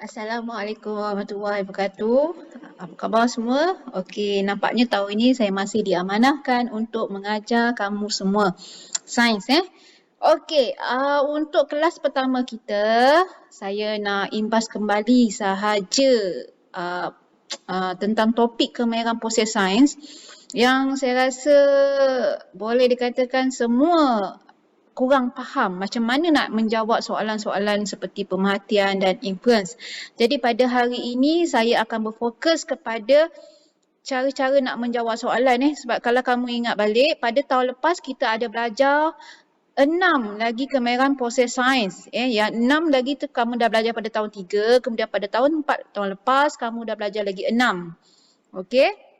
Assalamualaikum warahmatullahi wabarakatuh. Apa khabar semua? Okey, nampaknya tahun ini saya masih diamanahkan untuk mengajar kamu semua sains Okey, untuk kelas pertama kita, saya nak imbas kembali sahaja uh, tentang topik kemahiran proses sains yang saya rasa boleh dikatakan semua kurang faham macam mana nak menjawab soalan-soalan seperti pemerhatian dan inference. Jadi pada hari ini saya akan berfokus kepada cara-cara nak menjawab soalan sebab kalau kamu ingat balik pada tahun lepas kita ada belajar 6 lagi kemahiran proses sains. Yang 6 lagi tu kamu dah belajar pada tahun 3, kemudian pada tahun 4 tahun lepas kamu dah belajar lagi 6. Okey?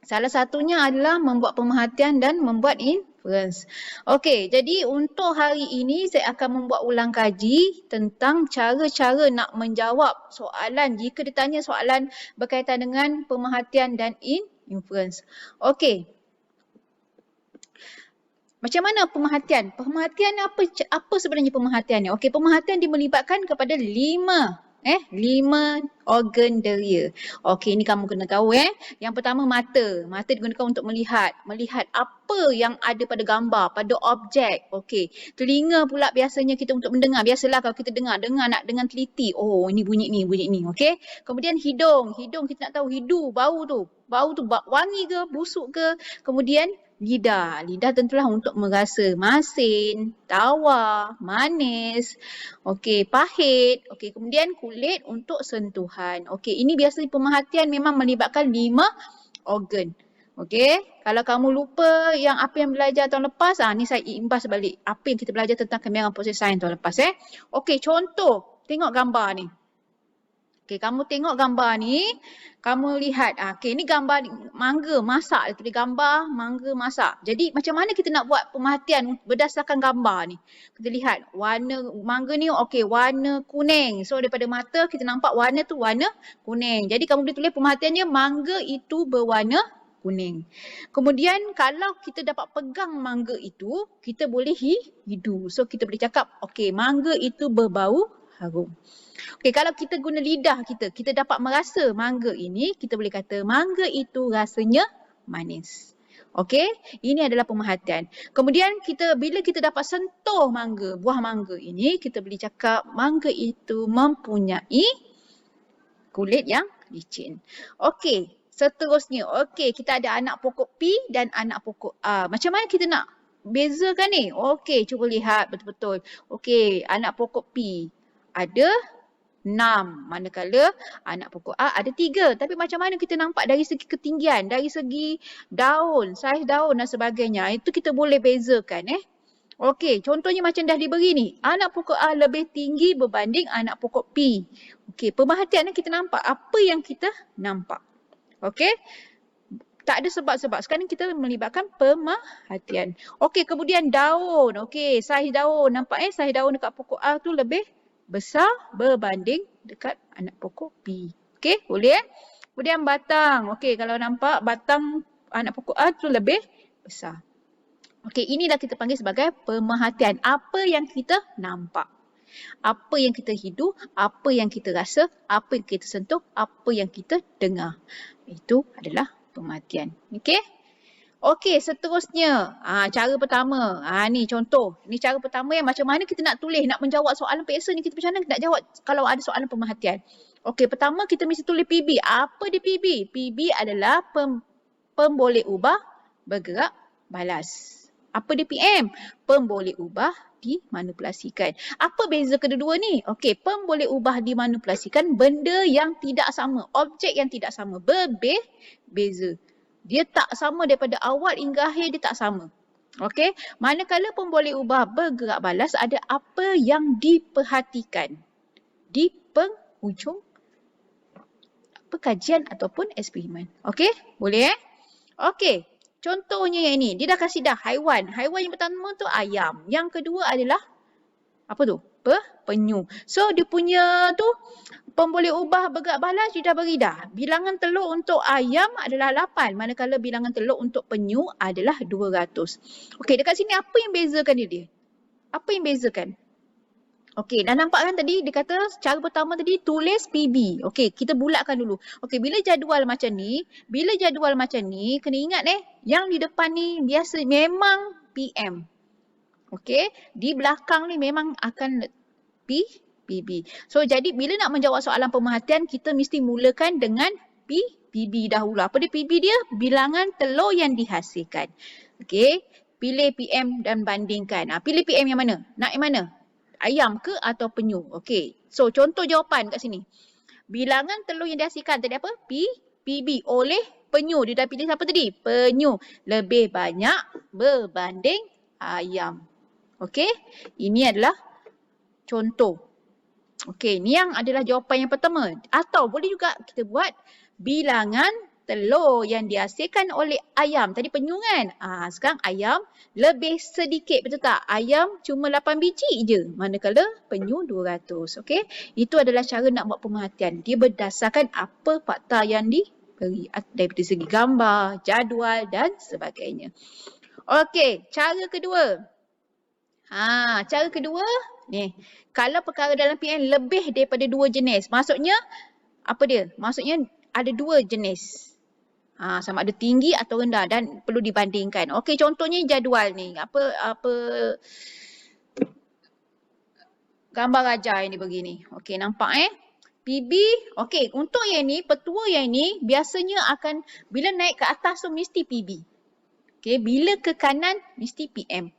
Salah satunya adalah membuat pemerhatian dan membuat inference. Okey, jadi untuk hari ini saya akan membuat ulang kaji tentang cara-cara nak menjawab soalan jika ditanya soalan berkaitan dengan pemerhatian dan inference. Okey. Macam mana pemerhatian? Pemerhatian apa sebenarnya pemerhatian ni? Okey, pemerhatian dia melibatkan kepada 5 organ deria. Okey, ini kamu kena tahu Yang pertama mata. Mata digunakan untuk melihat apa yang ada pada gambar, pada objek. Okey. Telinga pula biasanya kita untuk mendengar. Biasalah kalau kita dengar nak dengan teliti. Oh, ini bunyi ni. Okey. Kemudian hidung. Hidung kita nak tahu bau tu. Bau tu wangi ke, busuk ke. Kemudian lidah. Lidah tentulah untuk merasa masin, tawar, manis, okey, pahit. Okey, kemudian kulit untuk sentuhan. Okey, ini biasanya pemerhatian memang melibatkan 5 organ. Okey, kalau kamu lupa yang apa yang belajar tahun lepas, ni saya imbas balik apa yang kita belajar tentang kemahiran proses sains tahun lepas Okey, contoh, tengok gambar ni. Okey, kamu tengok gambar ni, kamu lihat. Okey, ni gambar mangga masak. Dia tulis gambar mangga masak. Jadi macam mana kita nak buat pemerhatian berdasarkan gambar ni? Kita lihat warna mangga ni okey, warna kuning. So daripada mata kita nampak warna tu warna kuning. Jadi kamu boleh tulis pemerhatiannya mangga itu berwarna kuning. Kemudian kalau kita dapat pegang mangga itu, kita boleh hidu. So kita boleh cakap okey, mangga itu berbau harum. Okey, kalau kita guna lidah kita dapat merasa mangga ini, kita boleh kata mangga itu rasanya manis. Okey, ini adalah pemerhatian. Kemudian bila kita dapat sentuh buah mangga ini, kita boleh cakap mangga itu mempunyai kulit yang licin. Okey, seterusnya. Okey, kita ada anak pokok P dan anak pokok A. Macam mana kita nak bezakan ni? Okey, cuba lihat betul-betul. Okey, anak pokok P ada 6. Manakala anak pokok A ada 3. Tapi macam mana kita nampak dari segi ketinggian, dari segi daun, saiz daun dan sebagainya. Itu kita boleh bezakan Okey, contohnya macam dah diberi ni. Anak pokok A lebih tinggi berbanding anak pokok P. Okey, pemerhatian kita nampak apa yang kita nampak. Okey? Tak ada sebab-sebab. Sekarang kita melibatkan pemerhatian. Okey, kemudian daun. Okey, saiz daun. Nampak saiz daun dekat pokok A tu lebih besar berbanding dekat anak pokok P. Okey, boleh Kemudian batang. Okey, kalau nampak batang anak pokok A tu lebih besar. Okey, inilah kita panggil sebagai pemerhatian. Apa yang kita nampak. Apa yang kita hidu, apa yang kita rasa, apa yang kita sentuh, apa yang kita dengar. Itu adalah pemerhatian. Okey? Okey, seterusnya. Cara pertama. Ni contoh. Ni cara pertama yang macam mana kita nak tulis, nak menjawab soalan PSA ni. Kita macam mana nak jawab kalau ada soalan pemerhatian. Okey, pertama kita mesti tulis PB. Apa dia PB? PB adalah pemboleh ubah bergerak balas. Apa dia PM? Pemboleh ubah dimanipulasikan. Apa beza kedua-dua ni? Okey, pemboleh ubah dimanipulasikan benda yang tidak sama. Objek yang tidak sama. Berbeza. Dia tak sama daripada awal hingga akhir, dia tak sama. Okey, manakala pemboleh ubah bergerak balas ada apa yang diperhatikan di penghujung kajian ataupun eksperimen. Okey, boleh Okey, contohnya yang ini, dia dah kasih dah haiwan. Haiwan yang pertama tu ayam. Yang kedua adalah apa tu? Penyu. So dia punya tu pemboleh ubah bergerak balas dia dah beri dah. Bilangan telur untuk ayam adalah 8. Manakala bilangan telur untuk penyu adalah 200. Okey, dekat sini apa yang bezakan dia? Apa yang bezakan? Okey, dah nampak kan tadi dia kata cara pertama tadi tulis PB. Okey, kita bulatkan dulu. Okey, bila jadual macam ni, kena ingat yang di depan ni biasa memang PM. Okey, di belakang ni memang akan PB. So jadi bila nak menjawab soalan pemerhatian, kita mesti mulakan dengan PB dahulu. Apa dia PB dia? Bilangan telur yang dihasilkan. Okey, pilih PM dan bandingkan. Pilih PM yang mana? Nak yang mana? Ayam ke atau penyu? Okey. So contoh jawapan kat sini. Bilangan telur yang dihasilkan tadi apa? PB oleh penyu. Dia dah pilih siapa tadi? Penyu. Lebih banyak berbanding ayam. Okey. Ini adalah contoh. Okey, ni yang adalah jawapan yang pertama. Atau boleh juga kita buat bilangan telur yang dihasilkan oleh ayam. Tadi penyu kan? Sekarang ayam lebih sedikit, betul tak? Ayam cuma 8 biji je. Manakala penyu 200. Okey? Itu adalah cara nak buat pemerhatian. Dia berdasarkan apa fakta yang diberi. Daripada segi gambar, jadual dan sebagainya. Okey, cara kedua. Cara kedua ni. Kalau perkara dalam PM lebih daripada 2 jenis. Maksudnya apa dia? Maksudnya ada 2 jenis. Sama ada tinggi atau rendah dan perlu dibandingkan. Okey, contohnya jadual ni. Apa gambar raja yang diberi ni. Okey, nampak PB. Okey, untuk yang ni, petua yang ni biasanya akan bila naik ke atas tu mesti PB. Okey, bila ke kanan mesti PM.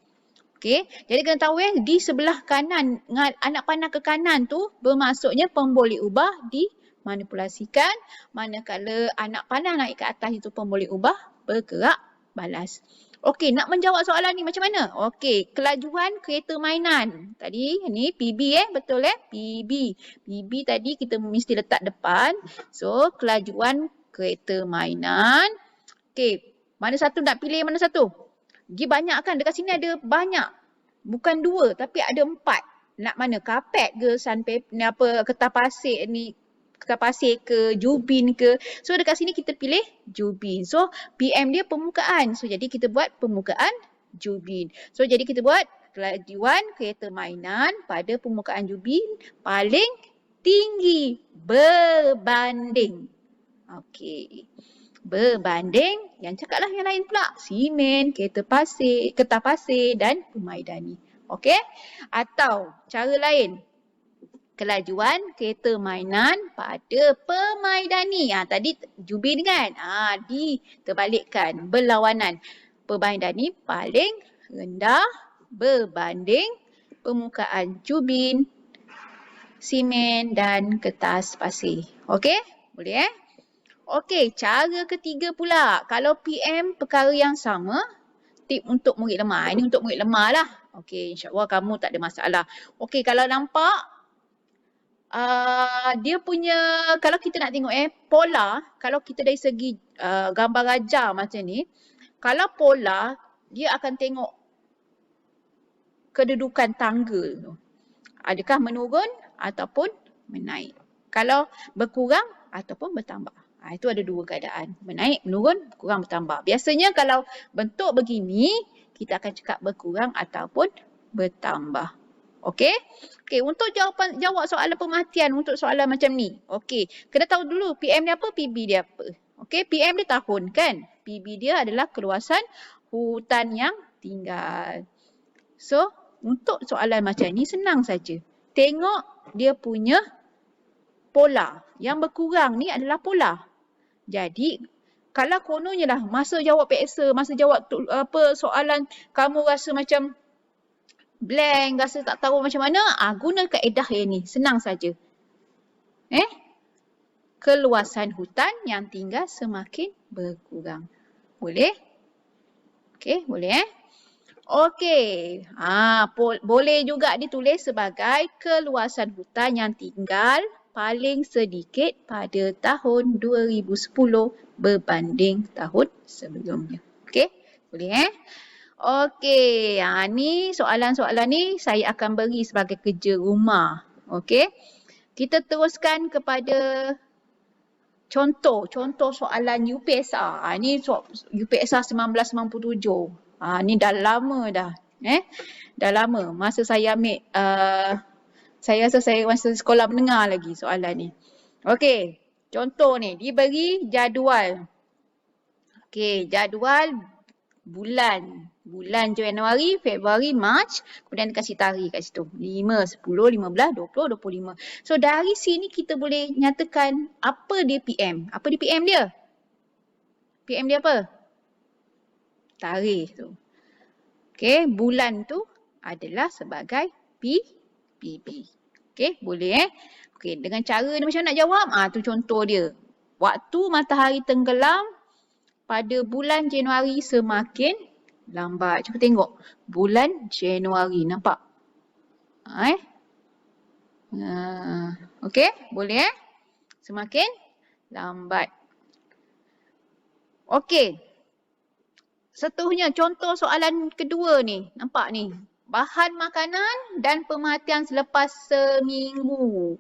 Okey, jadi kena tahu di sebelah kanan, anak panah ke kanan tu bermaksudnya pemboleh ubah dimanipulasikan, manakala anak panah naik ke atas itu pemboleh ubah bergerak balas. Okey, nak menjawab soalan ni macam mana? Okey, kelajuan kereta mainan. Tadi ni PB betul PB. PB tadi kita mesti letak depan. So, kelajuan kereta mainan. Okey, mana satu nak pilih mana satu? Dia banyak kan? Dekat sini ada banyak. Bukan 2 tapi ada 4. Nak mana? Kapet ke? Kertas pasir ni? Kertas pasir ke? Jubin ke? So dekat sini kita pilih jubin. So PM dia permukaan. So jadi kita buat permukaan jubin. So jadi kita buat kelajuan kereta mainan pada permukaan jubin paling tinggi berbanding. Okey. Berbanding, yang cakaplah yang lain pula. Simen, kertas pasir dan pemaidani. Okey? Atau cara lain. Kelajuan kereta mainan pada pemaidani. Tadi jubin kan? Diterbalikkan. Berlawanan. Pemaidani paling rendah berbanding permukaan jubin, simen dan kertas pasir. Okey? Boleh Okey, cara ketiga pula. Kalau PM perkara yang sama, tip untuk murid lemah. Ini untuk murid lemah lah. Okey, insyaAllah kamu tak ada masalah. Okey, kalau nampak, dia punya, kalau kita nak tengok pola, kalau kita dari segi gambar raja macam ni, kalau pola, dia akan tengok kedudukan tangga tu. Adakah menurun ataupun menaik. Kalau berkurang ataupun bertambah. Itu ada 2 keadaan. Menaik, menurun, kurang, bertambah. Biasanya kalau bentuk begini, kita akan cakap berkurang ataupun bertambah. Okey? Okey, untuk jawab soalan pemerhatian untuk soalan macam ni. Okey, kena tahu dulu PM dia apa, PB dia apa. Okey, PM dia tahun kan? PB dia adalah keluasan hutan yang tinggal. So, untuk soalan macam ni senang saja. Tengok dia punya pola. Yang berkurang ni adalah pola. Jadi, kalau kononnya lah masa jawab PSA, masa jawab soalan kamu rasa macam blank, rasa tak tahu macam mana, guna kaedah yang ni. Senang saja. Keluasan hutan yang tinggal semakin berkurang. Boleh? Okey, boleh Okey. Boleh juga ditulis sebagai keluasan hutan yang tinggal paling sedikit pada tahun 2010 berbanding tahun sebelumnya. Okey? Boleh Okey. Ni soalan-soalan ni saya akan beri sebagai kerja rumah. Okey? Kita teruskan kepada contoh soalan UPSR. Ni UPSR 1997. Ni dah lama dah. Dah lama. Masa saya ambil Saya rasa saya masa sekolah mendengar lagi soalan ni. Okey, contoh ni, diberi jadual. Okey, jadual bulan. Bulan Januari, Februari, Mac. Kemudian kasih tarikh kat situ. 5, 10, 15, 20, 25. So dari sini kita boleh nyatakan apa dia PM. Apa dia PM dia? PM dia apa? Tarikh tu. Okey, bulan tu adalah sebagai PB. Okey, boleh Okey, dengan cara ni macam mana nak jawab? Tu contoh dia. Waktu matahari tenggelam pada bulan Januari semakin lambat. Cuba tengok. Bulan Januari. Nampak? Okey, boleh Semakin lambat. Okey. Seterusnya contoh soalan kedua ni. Nampak ni. Bahan makanan dan pemerhatian selepas seminggu.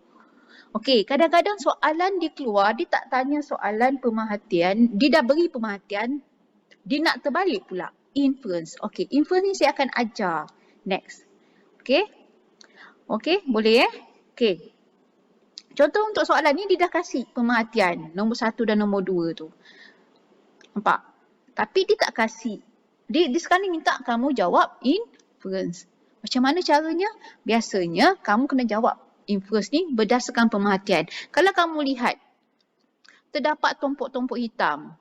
Okey, kadang-kadang soalan dia keluar, dia tak tanya soalan pemerhatian, dia dah beri pemerhatian, dia nak terbalik pula. Inference. Okey, inference ni saya akan ajar. Next. Okey. Okey, boleh Okey. Contoh untuk soalan ni dia dah kasih pemerhatian nombor 1 dan nombor 2 tu. Nampak? Tapi dia tak kasih. Dia sekarang ni minta kamu jawab inference. Macam mana caranya? Biasanya kamu kena jawab inference ni berdasarkan pemerhatian. Kalau kamu lihat, terdapat tompok-tompok hitam.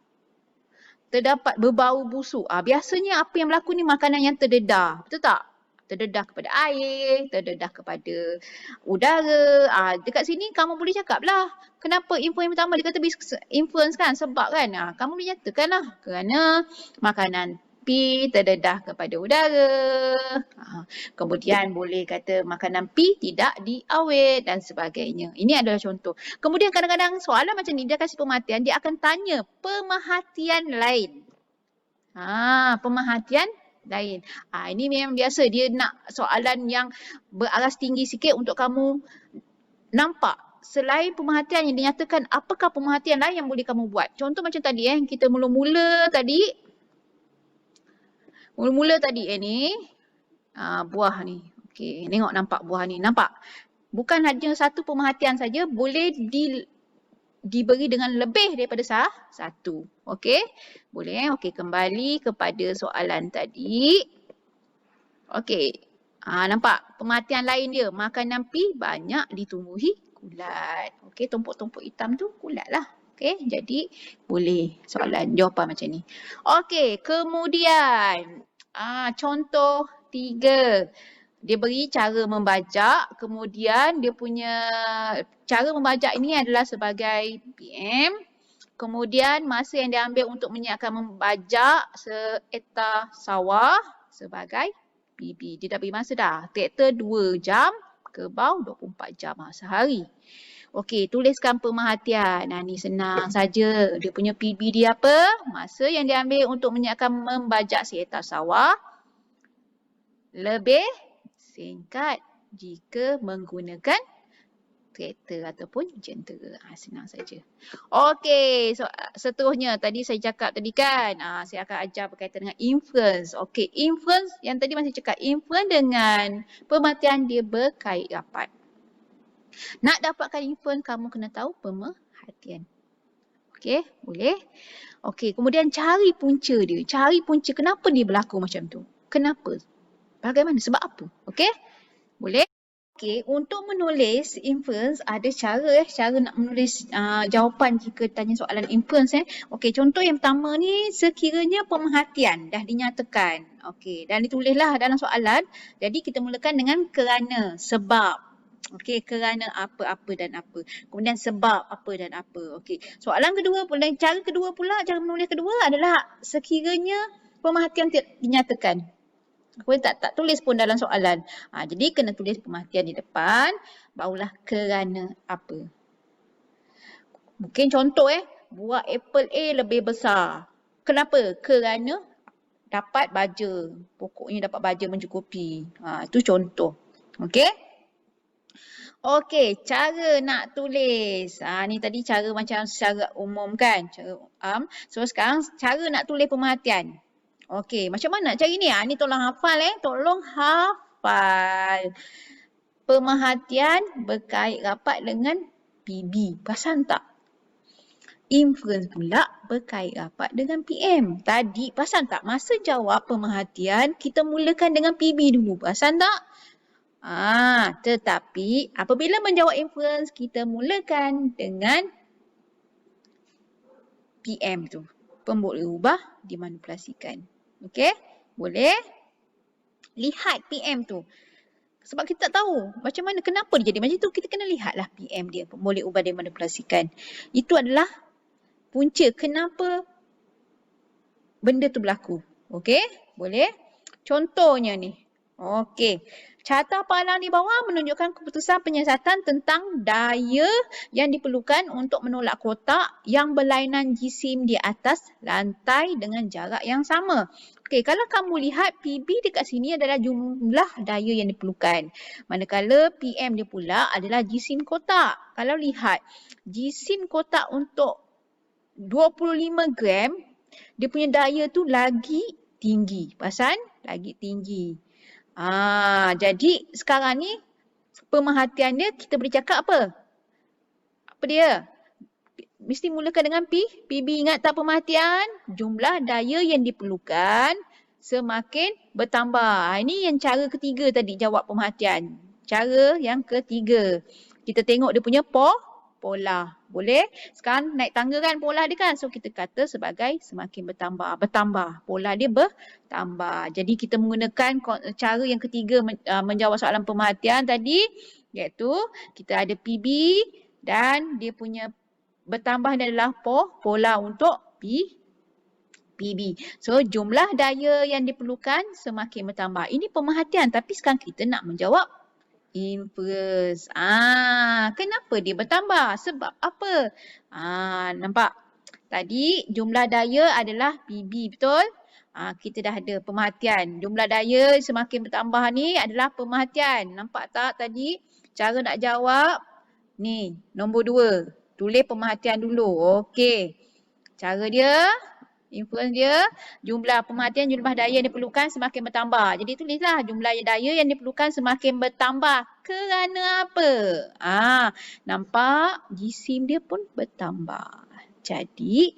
Terdapat berbau busuk. Biasanya apa yang berlaku ni makanan yang terdedah. Betul tak? Terdedah kepada air, terdedah kepada udara. Dekat sini kamu boleh cakap lah. Kenapa info yang pertama dia kata influence kan? Sebab kan? Kamu boleh nyatakan lah. Kerana makanan P terdedah kepada udara. Kemudian boleh kata makanan P tidak diawet dan sebagainya. Ini adalah contoh. Kemudian kadang-kadang soalan macam ni dia kasih pemerhatian, dia akan tanya pemerhatian lain. Pemerhatian lain. Ini memang biasa dia nak soalan yang beraras tinggi sikit untuk kamu nampak. Selain pemerhatian yang dinyatakan, apakah pemerhatian lain yang boleh kamu buat? Contoh macam tadi kita mula-mula tadi ni buah ni. Okey, tengok nampak buah ni. Nampak? Bukan hanya satu pemerhatian saja, boleh diberi dengan lebih daripada satu. Okey? Boleh Okey, kembali kepada soalan tadi. Okey. Nampak? Pemerhatian lain dia. Makanan P banyak ditumbuhi kulat. Okey, tompok-tompok hitam tu kulat lah. Okey, jadi boleh soalan jawapan macam ni. Okey, kemudian contoh 3. Dia beri cara membajak, kemudian dia punya cara membajak ini adalah sebagai PM. Kemudian masa yang diambil untuk menyiapkan membajak seektar sawah sebagai PB. Dia dah beri masa dah. Traktor 2 jam, kerbau 24 jam sehari. Okey, tuliskan pemerhatian. Ni senang saja. Dia punya PB dia apa? Masa yang diambil untuk menyiapkan membajak seektar sawah lebih singkat jika menggunakan traktor ataupun jentera. Senang saja. Okey, so, seterusnya tadi saya cakap tadi kan, saya akan ajar berkaitan dengan inference. Okey, inference yang tadi masih cakap inference dengan pemerhatian dia berkait rapat. Nak dapatkan inference kamu kena tahu pemerhatian. Okey, boleh? Okey, kemudian cari punca dia. Cari punca kenapa dia berlaku macam tu. Kenapa? Bagaimana? Sebab apa? Okey? Boleh? Okey, untuk menulis inference ada cara cara nak menulis jawapan jika tanya soalan inference Okey, contoh yang pertama ni sekiranya pemerhatian dah dinyatakan. Okey, dan ditulislah dalam soalan. Jadi kita mulakan dengan kerana, sebab. Okey, kerana apa dan apa. Kemudian sebab apa dan apa. Okey, soalan kedua pula, cara kedua pula, cara menulis kedua adalah sekiranya pemerhatian dinyatakan. Aku tak tulis pun dalam soalan. Jadi kena tulis pemerhatian di depan, barulah kerana apa. Mungkin contoh buah apple A lebih besar. Kenapa? Kerana dapat baja. Pokoknya dapat baja mencukupi. Itu contoh. Okey? Okey, cara nak tulis. Ni tadi cara macam secara umum kan. Cara So sekarang cara nak tulis pemerhatian. Okey, macam mana cari ni? Ni tolong hafal Tolong hafal. pemerhatian berkait rapat dengan PB. Perasan tak? Inference pula berkait rapat dengan PM. Tadi perasan tak? Masa jawab pemerhatian, kita mulakan dengan PB dulu. Perasan tak? Tetapi apabila menjawab inference, kita mulakan dengan PM tu. Boleh ubah, dimanipulasikan. Okey? Boleh? Lihat PM tu. Sebab kita tak tahu macam mana, kenapa dia jadi macam tu, kita kena lihatlah PM dia. Boleh ubah, dimanipulasikan. Itu adalah punca kenapa benda tu berlaku. Okey? Boleh? Contohnya ni. Okey. Carta palang di bawah menunjukkan keputusan penyiasatan tentang daya yang diperlukan untuk menolak kotak yang berlainan jisim di atas lantai dengan jarak yang sama. Okey, kalau kamu lihat PB dekat sini adalah jumlah daya yang diperlukan. Manakala PM dia pula adalah jisim kotak. Kalau lihat jisim kotak untuk 25 gram, dia punya daya tu lagi tinggi. Perasan? Lagi tinggi. Jadi sekarang ni pemerhatian dia kita boleh cakap apa? Apa dia? Mesti mulakan dengan P. PB ingat tak pemerhatian? Jumlah daya yang diperlukan semakin bertambah. Ini yang cara ketiga tadi jawab pemerhatian. Cara yang ketiga. Kita tengok dia punya pola. Boleh? Sekarang naik tangga kan pola dia kan. So kita kata sebagai semakin bertambah. Bertambah. Pola dia bertambah. Jadi kita menggunakan cara yang ketiga menjawab soalan pemerhatian tadi. Iaitu kita ada PB dan dia punya bertambah ni adalah pola untuk PB. So jumlah daya yang diperlukan semakin bertambah. Ini pemerhatian tapi sekarang kita nak menjawab inverse. Kenapa dia bertambah? Sebab apa? Nampak? Tadi jumlah daya adalah PB, betul? Kita dah ada pemerhatian. Jumlah daya semakin bertambah ni adalah pemerhatian. Nampak tak tadi? Cara nak jawab. Ni, nombor 2. Tulis pemerhatian dulu. Okey. Cara dia, inference dia, jumlah pemerhatian, jumlah daya yang diperlukan semakin bertambah. Jadi tulislah jumlah daya yang diperlukan semakin bertambah. Kerana apa? Nampak jisim dia pun bertambah. Jadi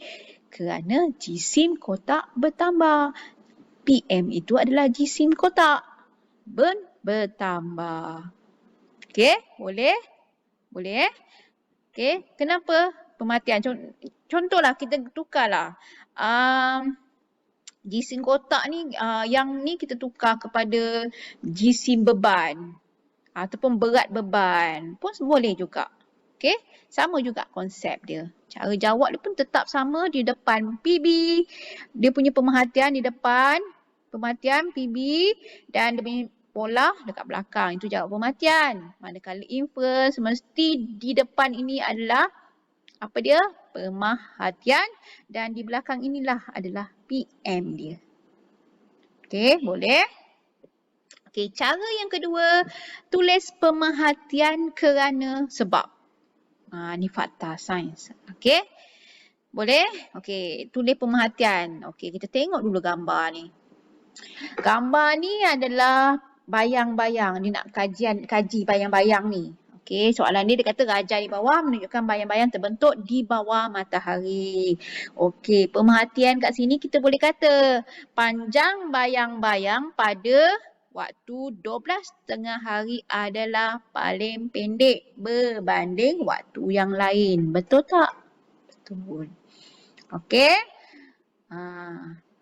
kerana jisim kotak bertambah. PM itu adalah jisim kotak bertambah. Okey, boleh? Boleh? Okey, kenapa pemerhatian? Contohlah kita tukarlah. Jisim kotak ni, yang ni kita tukar kepada jisim beban ataupun berat beban pun boleh juga. Okey, sama juga konsep dia. Cara jawab dia pun tetap sama di depan PB. Dia punya pemerhatian di depan, pemerhatian PB dan dia punya pola dekat belakang. Itu jawab pemerhatian. Manakala inference mesti di depan ini adalah apa dia? Pemerhatian dan di belakang inilah adalah PM dia. Okey, boleh? Okey, cara yang kedua, tulis pemerhatian kerana sebab. Ni fakta sains. Okey? Boleh? Okey, tulis pemerhatian. Okey, kita tengok dulu gambar ni. Gambar ni adalah bayang-bayang. Dia nak kaji bayang-bayang ni. Okey, soalan dia kata rajah di bawah menunjukkan bayang-bayang terbentuk di bawah matahari. Okey, pemerhatian kat sini kita boleh kata panjang bayang-bayang pada waktu 12 tengah hari adalah paling pendek berbanding waktu yang lain. Betul tak? Betul. Okey.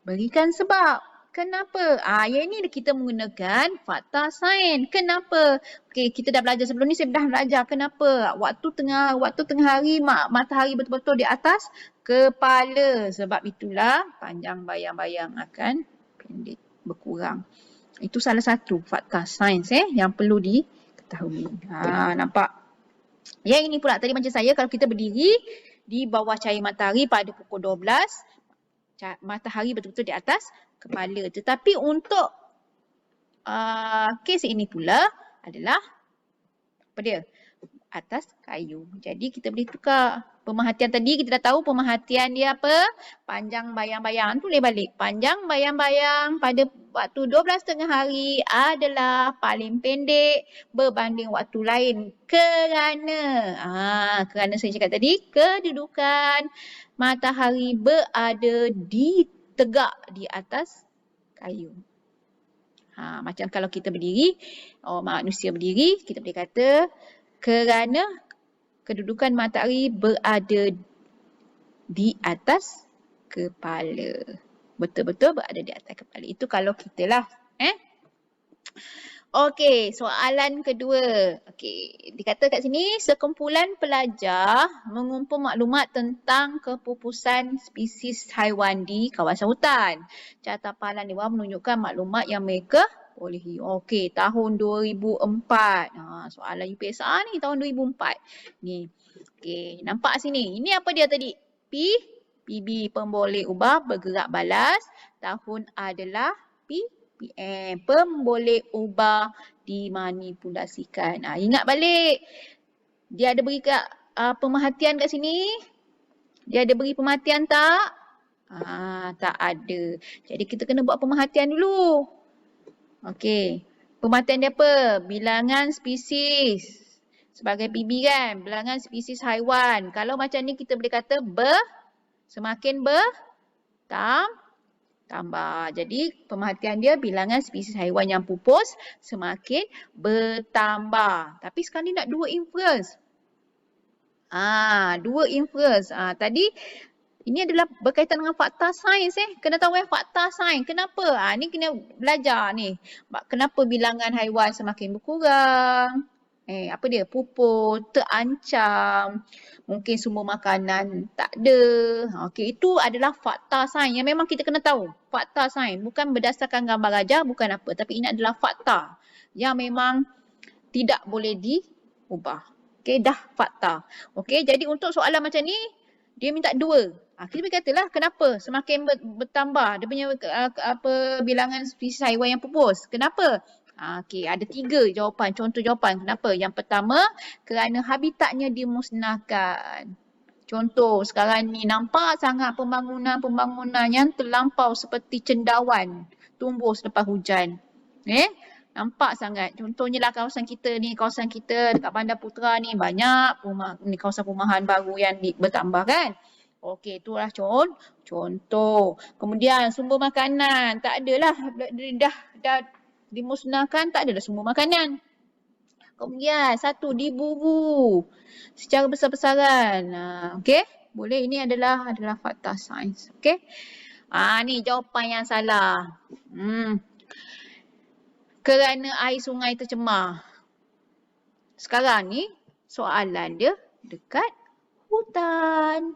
Berikan sebab. Kenapa? Yang ini kita menggunakan fakta sains. Kenapa? Okey, kita dah belajar sebelum ni, saya dah belajar kenapa waktu tengah hari matahari betul-betul di atas kepala. Sebab itulah panjang bayang-bayang akan pendek berkurang. Itu salah satu fakta sains yang perlu diketahui. Nampak? Yang ini pula tadi macam saya, kalau kita berdiri di bawah cahaya matahari pada pukul 12, matahari betul-betul di atas kepala. Tetapi untuk kes ini pula adalah apa dia? atas kayu. Jadi kita boleh tukar. Pemerhatian tadi kita dah tahu pemerhatian dia apa? Panjang bayang-bayang. Tulis balik. Panjang bayang-bayang pada waktu 12,5 hari adalah paling pendek berbanding waktu lain. Kerana saya cakap tadi, kedudukan matahari berada tegak di atas kayu. Macam kalau kita berdiri, manusia berdiri, kita boleh kata kerana kedudukan matahari berada di atas kepala. Betul-betul berada di atas kepala. Itu kalau kita lah. Okey, soalan kedua. Okey, dikata kat sini, sekumpulan pelajar mengumpul maklumat tentang kepupusan spesies haiwan di kawasan hutan. Carta pahalan di bawah menunjukkan maklumat yang mereka bolehi. Okey, tahun 2004. Soalan UPSR ni tahun 2004. Ni. Okey, nampak sini. Ini apa dia tadi? PB, pemboleh ubah bergerak balas. Tahun adalah PM, pemboleh ubah dimanipulasikan. Ingat balik. Dia ada beri pemerhatian kat sini. Dia ada beri pemerhatian tak? Tak ada. Jadi kita kena buat pemerhatian dulu. Okey. Pemerhatian dia apa? Bilangan spesies. Sebagai PB kan, bilangan spesies haiwan. Kalau macam ni kita boleh kata semakin tambah. Jadi pemerhatian dia bilangan spesies haiwan yang pupus semakin bertambah. Tapi sekarang ni nak dua inference. Dua inference. Tadi ini adalah berkaitan dengan fakta sains Kena tahu fakta sains. Kenapa? Ni kena belajar ni. Kenapa bilangan haiwan semakin berkurang? Apa dia? Pupus, terancam. Mungkin sumber makanan tak ada. Okey, itu adalah fakta sains yang memang kita kena tahu. Fakta sains. Bukan berdasarkan gambar gajah, bukan apa. Tapi ini adalah fakta yang memang tidak boleh diubah. Okey, dah fakta. Okey, jadi untuk soalan macam ni, dia minta dua. Kita boleh katalah kenapa semakin bertambah dia punya bilangan spesies haiwan yang pupus. Kenapa? Okey, ada 3 jawapan, contoh jawapan. Kenapa? Yang pertama, kerana habitatnya dimusnahkan. Contoh, sekarang ni nampak sangat pembangunan yang terlampau seperti cendawan tumbuh selepas hujan. Nampak sangat. Contohnya lah kawasan kita dekat Bandar Putra ni banyak kawasan perumahan baru yang bertambah kan. Okey, itulah contoh. Kemudian sumber makanan, tak adalah dah dimusnahkan, tak adalah sumber makanan. Kemudian satu, diburu secara besar-besaran. Okey, boleh, ini adalah fakta sains. Okey. Ni jawapan yang salah. Kerana air sungai tercemar. Sekarang ni soalan dia dekat hutan.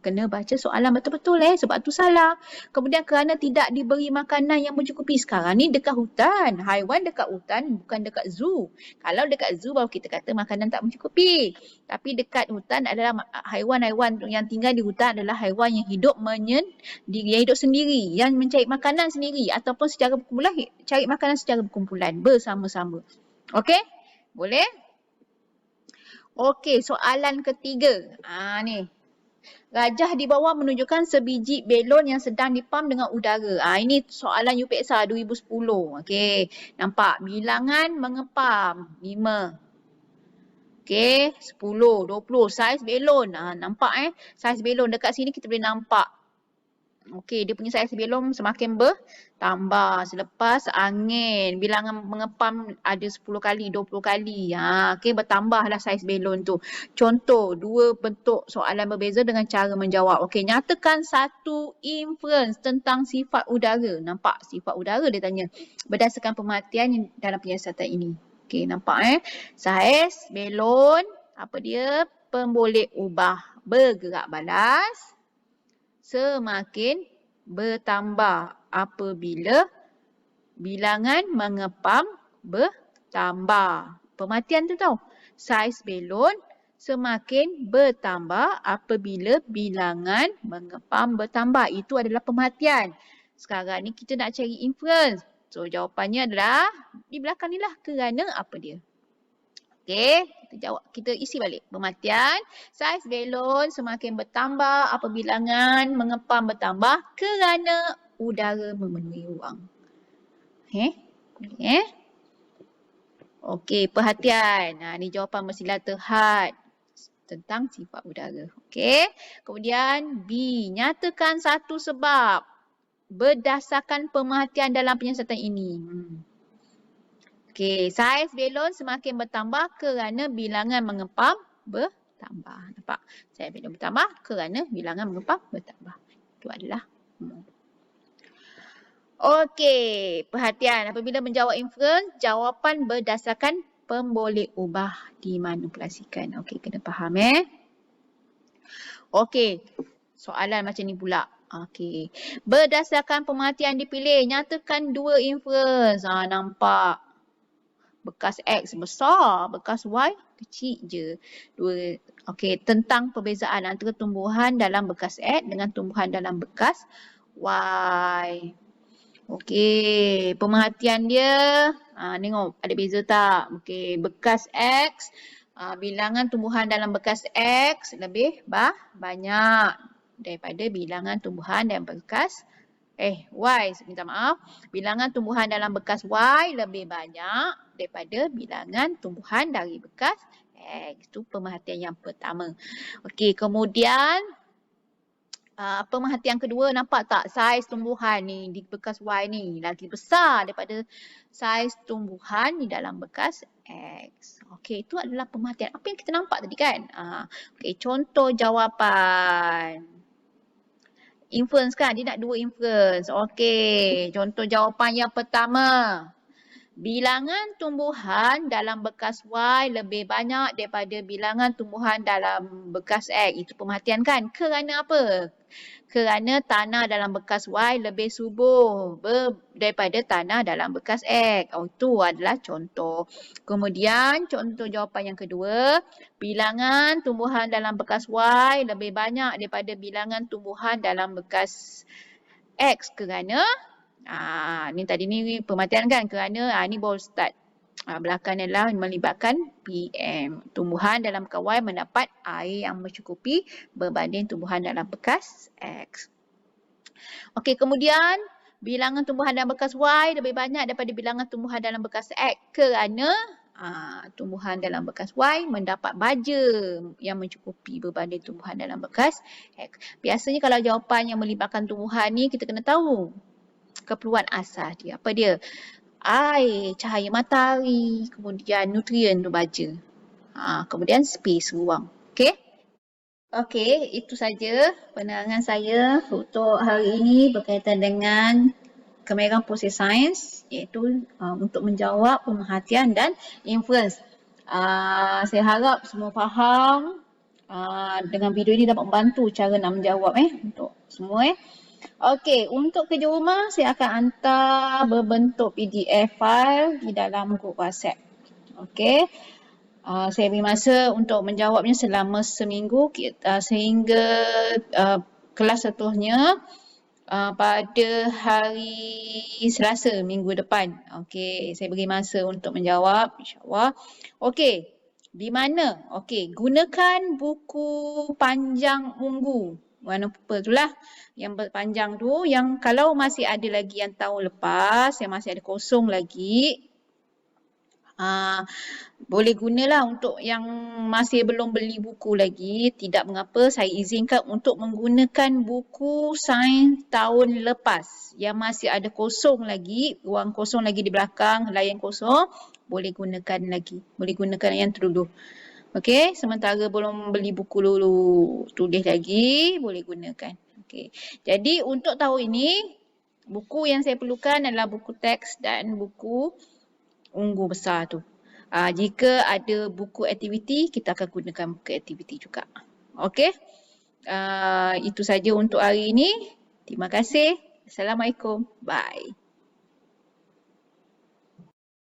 Kena baca soalan betul-betul sebab tu salah. Kemudian kerana tidak diberi makanan yang mencukupi. Sekarang ni dekat hutan. Haiwan dekat hutan bukan dekat zoo. Kalau dekat zoo baru kita kata makanan tak mencukupi. Tapi dekat hutan adalah haiwan-haiwan yang tinggal di hutan adalah haiwan yang hidup yang hidup sendiri. Yang mencari makanan sendiri ataupun secara berkumpulan cari makanan secara berkumpulan bersama-sama. Okey? Boleh? Okey, soalan ketiga. Ni. Gajah di bawah menunjukkan sebiji belon yang sedang dipam dengan udara. Ini soalan UPSR 2010. Okey, nampak bilangan mengepam 5. Okey, 10, 20 saiz belon. Nampak saiz belon dekat sini kita boleh nampak. Okey, dia punya saiz belon semakin bertambah selepas angin. Bilangan mengepam ada 10 kali, 20 kali. Okey, bertambahlah saiz belon tu. Contoh, 2 bentuk soalan berbeza dengan cara menjawab. Okey, nyatakan satu inference tentang sifat udara. Nampak sifat udara dia tanya. Berdasarkan pemerhatian dalam penyiasatan ini. Okey, nampak saiz belon, apa dia? Pemboleh ubah bergerak balas semakin bertambah apabila bilangan mengepam bertambah. Pemerhatian tu tahu. Saiz belon semakin bertambah apabila bilangan mengepam bertambah. Itu adalah pemerhatian. Sekarang ni kita nak cari inference. So jawapannya adalah di belakang ni lah kerana apa dia. Okey, Kita isi balik. Pemerhatian, saiz belon semakin bertambah apabila bilangan mengepam bertambah kerana udara memenuhi ruang. Okey, perhatian. Ni jawapan bersilat terhad tentang sifat udara. Okey. Kemudian B, nyatakan satu sebab berdasarkan pemerhatian dalam penyiasatan ini. Okey, saiz belon semakin bertambah kerana bilangan mengepam bertambah. Nampak? Saiz belon bertambah kerana bilangan mengepam bertambah. Itu adalah Okey, perhatian. Apabila menjawab inference, jawapan berdasarkan pemboleh ubah dimanipulasikan. Okey, kena faham Okey, soalan macam ni pula. Okey, berdasarkan pemerhatian dipilih, nyatakan dua inference. Nampak? Bekas X besar, bekas Y kecil je. Okey, tentang perbezaan antara tumbuhan dalam bekas X dengan tumbuhan dalam bekas Y. Okey, pemerhatian dia, tengok ada beza tak? Okey, bekas X, bilangan tumbuhan dalam bekas X lebih banyak daripada bilangan tumbuhan dalam bekas Y, minta maaf. Bilangan tumbuhan dalam bekas Y lebih banyak daripada bilangan tumbuhan dari bekas X. Itu pemerhatian yang pertama. Okey, kemudian pemerhatian kedua, nampak tak saiz tumbuhan ni di bekas Y ni lagi besar daripada saiz tumbuhan di dalam bekas X. Okey, itu adalah pemerhatian. Apa yang kita nampak tadi kan? Okey, contoh jawapan. Inference kan? Dia nak dua inference. Okey, contoh jawapan yang pertama. Bilangan tumbuhan dalam bekas Y lebih banyak daripada bilangan tumbuhan dalam bekas X. Itu pemerhatian kan? Kerana apa? Kerana tanah dalam bekas Y lebih subur daripada tanah dalam bekas X. Itu adalah contoh. Kemudian contoh jawapan yang kedua. Bilangan tumbuhan dalam bekas Y lebih banyak daripada bilangan tumbuhan dalam bekas X. Kerana ni tadi ni pemerhatian kan, kerana ni baru start. Belakang adalah melibatkan PM. Tumbuhan dalam bekas Y mendapat air yang mencukupi berbanding tumbuhan dalam bekas X. Okey, kemudian bilangan tumbuhan dalam bekas Y lebih banyak daripada bilangan tumbuhan dalam bekas X kerana tumbuhan dalam bekas Y mendapat baja yang mencukupi berbanding tumbuhan dalam bekas X. Biasanya kalau jawapan yang melibatkan tumbuhan ni kita kena tahu keperluan asas dia. Apa dia? Air, cahaya matahari, kemudian nutrien tu baja. Kemudian space ruang. Okey? Okey, itu saja penerangan saya untuk hari ini berkaitan dengan kemahiran proses sains, iaitu untuk menjawab pemerhatian dan inference. Saya harap semua faham. Dengan video ini dapat membantu cara nak menjawab untuk semua Okey, untuk kerja rumah saya akan hantar berbentuk PDF file di dalam grup WhatsApp. Okey. Saya beri masa untuk menjawabnya selama seminggu sehingga kelas seterusnya pada hari Selasa minggu depan. Okey, saya beri masa untuk menjawab insya-Allah. Okey. Di mana? Okey, gunakan buku panjang ungu. Warna purple tu lah yang berpanjang tu, yang kalau masih ada lagi yang tahun lepas, yang masih ada kosong lagi, boleh gunalah. Untuk yang masih belum beli buku lagi, tidak mengapa, saya izinkan untuk menggunakan buku sains tahun lepas yang masih ada kosong lagi, ruang kosong lagi di belakang, layan kosong, boleh gunakan lagi, boleh gunakan yang tu dulu. Okey, sementara belum beli buku dulu, tulis lagi, boleh gunakan. Okey. Jadi untuk tahun ini, buku yang saya perlukan adalah buku teks dan buku ungu besar tu. Jika ada buku aktiviti, kita akan gunakan buku aktiviti juga. Okey. Itu saja untuk hari ini. Terima kasih. Assalamualaikum. Bye.